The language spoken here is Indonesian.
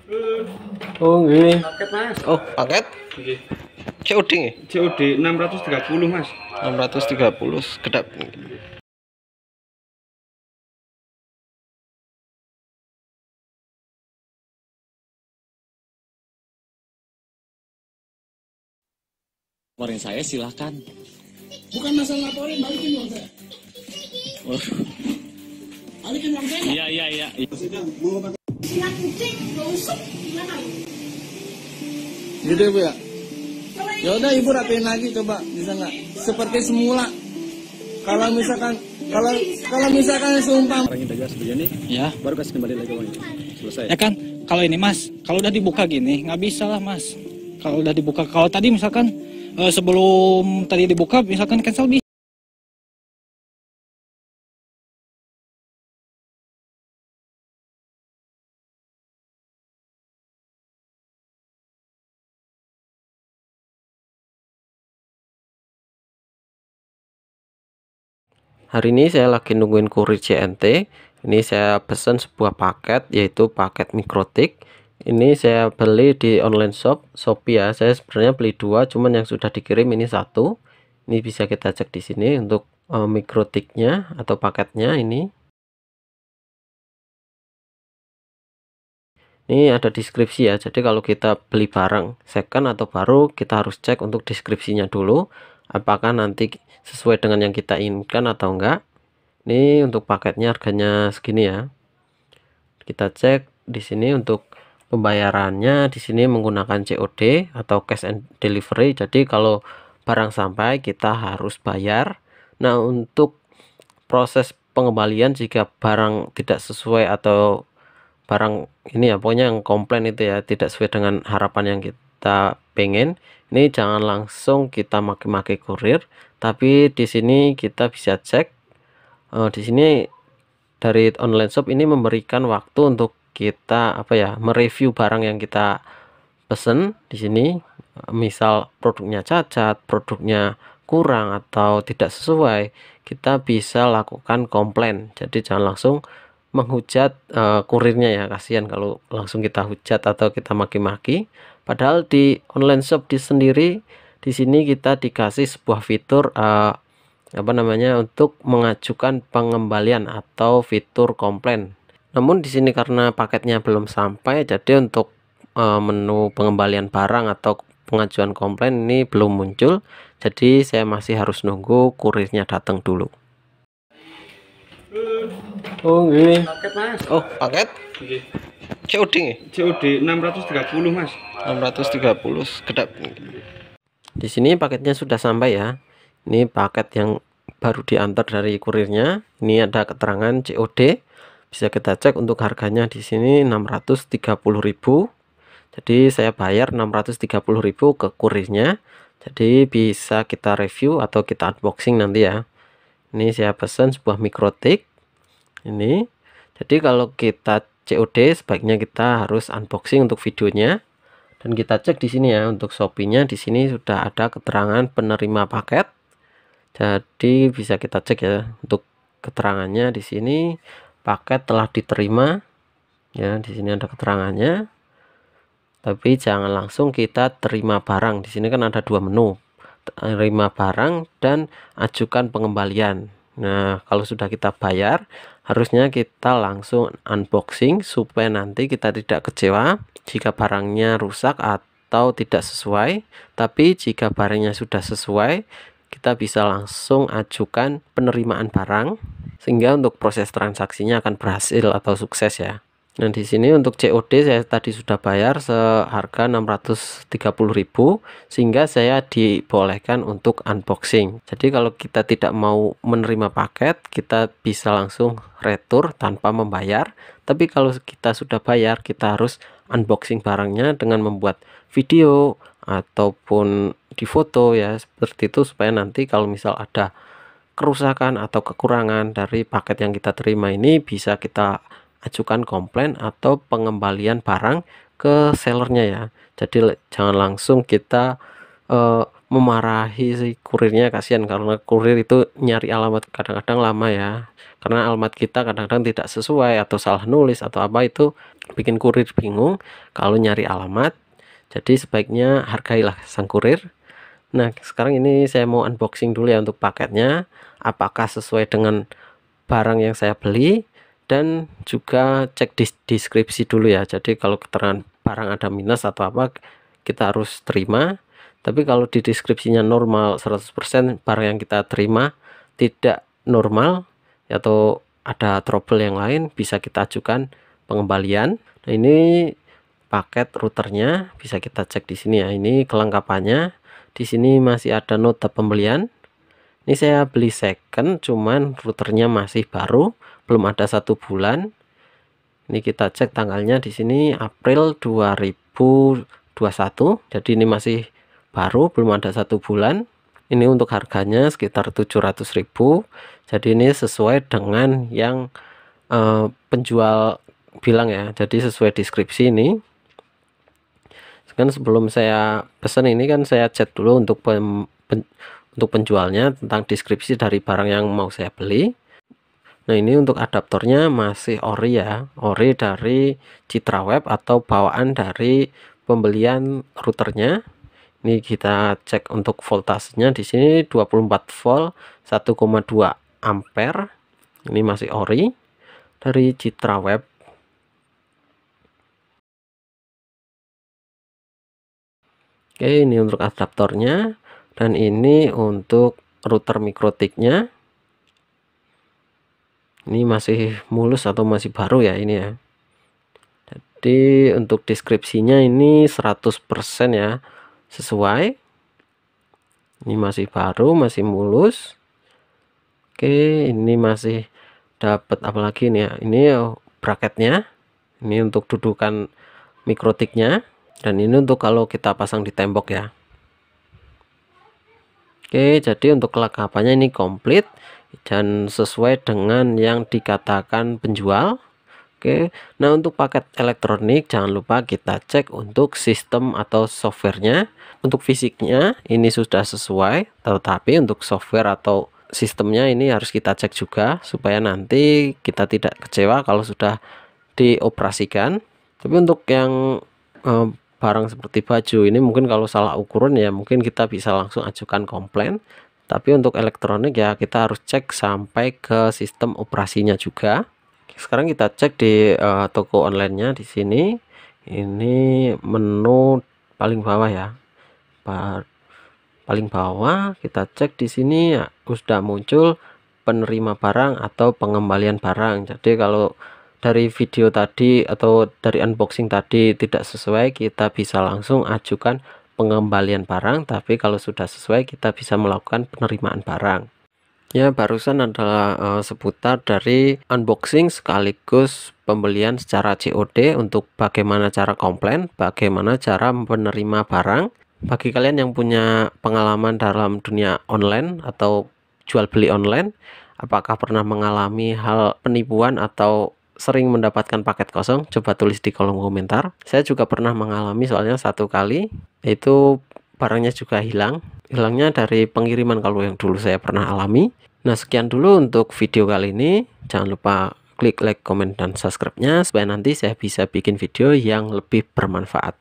Oh nggih. Paket Mas. Oh, paket Nggih. COD nggih. COD 630 Mas. 630 kedap. Laporin saya silahkan. Bukan masalah laporin, balikin uang saya. Balikin uang saya. Iya. Silat kucing, busuk, gimana? Gitu Bu ya. Ya udah Ibu rapiin lagi coba, bisa nggak? Seperti semula. Kalau misalkan seumpam. Orang yang tegas begini, Ya, baru kasih kembali lagi uangnya. Selesai. ya kan. Kalau ini Mas, kalau udah dibuka gini nggak bisa lah Mas. Kalau udah dibuka, kalau tadi misalkan sebelum tadi dibuka, misalkan cancel bisa. Hari ini saya lagi nungguin kurir CNT. Ini saya pesan sebuah paket, yaitu paket mikrotik. Ini saya beli di online shop Shopee ya. Saya sebenarnya beli dua, cuman yang sudah dikirim ini satu. Ini bisa kita cek di sini untuk mikrotiknya atau paketnya ini. Ini ada deskripsi ya. Jadi kalau kita beli barang second atau baru, kita harus cek untuk deskripsinya dulu. Apakah nanti sesuai dengan yang kita inginkan atau enggak. Ini untuk paketnya harganya segini ya. Kita cek di sini untuk pembayarannya, di sini menggunakan COD atau cash and delivery. Jadi kalau barang sampai kita harus bayar. Nah, untuk proses pengembalian jika barang tidak sesuai atau barang ini ya pokoknya yang komplain itu ya tidak sesuai dengan harapan yang kita pengen, ini jangan langsung kita maki-maki kurir, tapi di sini kita bisa cek. Di sini dari online shop ini memberikan waktu untuk kita mereview barang yang kita pesen. Di sini misal produknya cacat, produknya kurang atau tidak sesuai, kita bisa lakukan komplain. Jadi jangan langsung menghujat kurirnya ya, kasihan kalau langsung kita hujat atau kita maki-maki. Padahal di online shop sendiri di sini kita dikasih sebuah fitur untuk mengajukan pengembalian atau fitur komplain. Namun di sini karena paketnya belum sampai, jadi untuk menu pengembalian barang atau pengajuan komplain ini belum muncul. Jadi saya masih harus nunggu kurirnya datang dulu. Oh nggih. Paket Mas. Oh, paket Nggih. COD nggih. COD 630 Mas. 630 kedap. Di sini paketnya sudah sampai ya. Ini paket yang baru diantar dari kurirnya. Ini ada keterangan COD. Bisa kita cek untuk harganya di sini 630.000. Jadi saya bayar 630.000 ke kurirnya. Jadi bisa kita review atau kita unboxing nanti ya. Ini saya pesan sebuah mikrotik. Ini. Jadi kalau kita COD sebaiknya kita harus unboxing untuk videonya. Dan kita cek di sini ya untuk Shopee-nya, di sini sudah ada keterangan penerima paket. Jadi bisa kita cek ya untuk keterangannya di sini paket telah diterima. Ya, di sini ada keterangannya. Tapi jangan langsung kita terima barang. Di sini kan ada dua menu. Terima barang dan ajukan pengembalian. Nah, kalau sudah kita bayar, harusnya kita langsung unboxing supaya nanti kita tidak kecewa jika barangnya rusak atau tidak sesuai. Tapi jika barangnya sudah sesuai, kita bisa langsung ajukan penerimaan barang sehingga untuk proses transaksinya akan berhasil atau sukses ya. Nah, di sini untuk COD saya tadi sudah bayar seharga 630.000 sehingga saya dibolehkan untuk unboxing. Jadi kalau kita tidak mau menerima paket, kita bisa langsung retur tanpa membayar. Tapi kalau kita sudah bayar, kita harus unboxing barangnya dengan membuat video ataupun di foto ya, seperti itu supaya nanti kalau misal ada kerusakan atau kekurangan dari paket yang kita terima ini bisa kita ajukan komplain atau pengembalian barang ke sellernya ya. Jadi jangan langsung kita memarahi si kurirnya, kasihan karena kurir itu nyari alamat kadang-kadang lama ya, karena alamat kita kadang-kadang tidak sesuai atau salah nulis atau apa, itu bikin kurir bingung kalau nyari alamat. Jadi sebaiknya hargailah sang kurir. Nah, sekarang ini saya mau unboxing dulu ya untuk paketnya, apakah sesuai dengan barang yang saya beli, dan juga cek di deskripsi dulu ya. Jadi kalau keterangan barang ada minus atau apa, kita harus terima. Tapi kalau di deskripsinya normal 100%, barang yang kita terima tidak normal atau ada trouble yang lain, bisa kita ajukan pengembalian. Nah, ini paket routernya bisa kita cek di sini ya. Ini kelengkapannya. Di sini masih ada nota pembelian. Ini saya beli second, cuman routernya masih baru, belum ada 1 bulan. Ini kita cek tanggalnya di sini April 2021. Jadi ini masih baru, belum ada 1 bulan. Ini untuk harganya sekitar 700.000. Jadi ini sesuai dengan yang penjual bilang ya. Jadi sesuai deskripsi ini. Kan sebelum saya pesan ini kan saya chat dulu untuk untuk penjualnya tentang deskripsi dari barang yang mau saya beli. Nah, ini untuk adaptornya masih ori ya, ori dari Citra Web atau bawaan dari pembelian routernya. Ini kita cek untuk voltasenya di sini 24 volt 1,2 ampere. Ini masih ori dari Citra Web. Oke, ini untuk adaptornya, dan ini untuk router mikrotiknya. Ini masih mulus atau masih baru ya ini ya. Jadi untuk deskripsinya ini 100% ya sesuai. Ini masih baru, masih mulus. Oke, ini masih dapat apa lagi nih ya? Ini bracketnya. Ini untuk dudukan mikrotiknya. Dan ini untuk kalau kita pasang di tembok ya. Oke, jadi untuk kelengkapannya ini komplit dan sesuai dengan yang dikatakan penjual. Oke, nah untuk paket elektronik jangan lupa kita cek untuk sistem atau softwarenya. Untuk fisiknya ini sudah sesuai, tetapi untuk software atau sistemnya ini harus kita cek juga supaya nanti kita tidak kecewa kalau sudah dioperasikan. Tapi untuk yang barang seperti baju ini mungkin kalau salah ukuran ya mungkin kita bisa langsung ajukan komplain. Tapi untuk elektronik ya kita harus cek sampai ke sistem operasinya juga. Sekarang kita cek di toko onlinenya di sini. Ini menu paling bawah ya. Paling bawah kita cek di sini ya, sudah muncul penerima barang atau pengembalian barang. Jadi kalau dari video tadi atau dari unboxing tadi tidak sesuai, kita bisa langsung ajukan pengembalian barang. Tapi kalau sudah sesuai, kita bisa melakukan penerimaan barang. Ya, barusan adalah seputar dari unboxing sekaligus pembelian secara COD untuk bagaimana cara komplain, bagaimana cara menerima barang. Bagi kalian yang punya pengalaman dalam dunia online atau jual beli online, apakah pernah mengalami hal penipuan atau sering mendapatkan paket kosong? Coba tulis di kolom komentar. Saya juga pernah mengalami soalnya 1 kali, itu barangnya juga hilangnya dari pengiriman kalau yang dulu saya pernah alami. Nah, sekian dulu untuk video kali ini. Jangan lupa klik like, komen, dan subscribe-nya supaya nanti saya bisa bikin video yang lebih bermanfaat.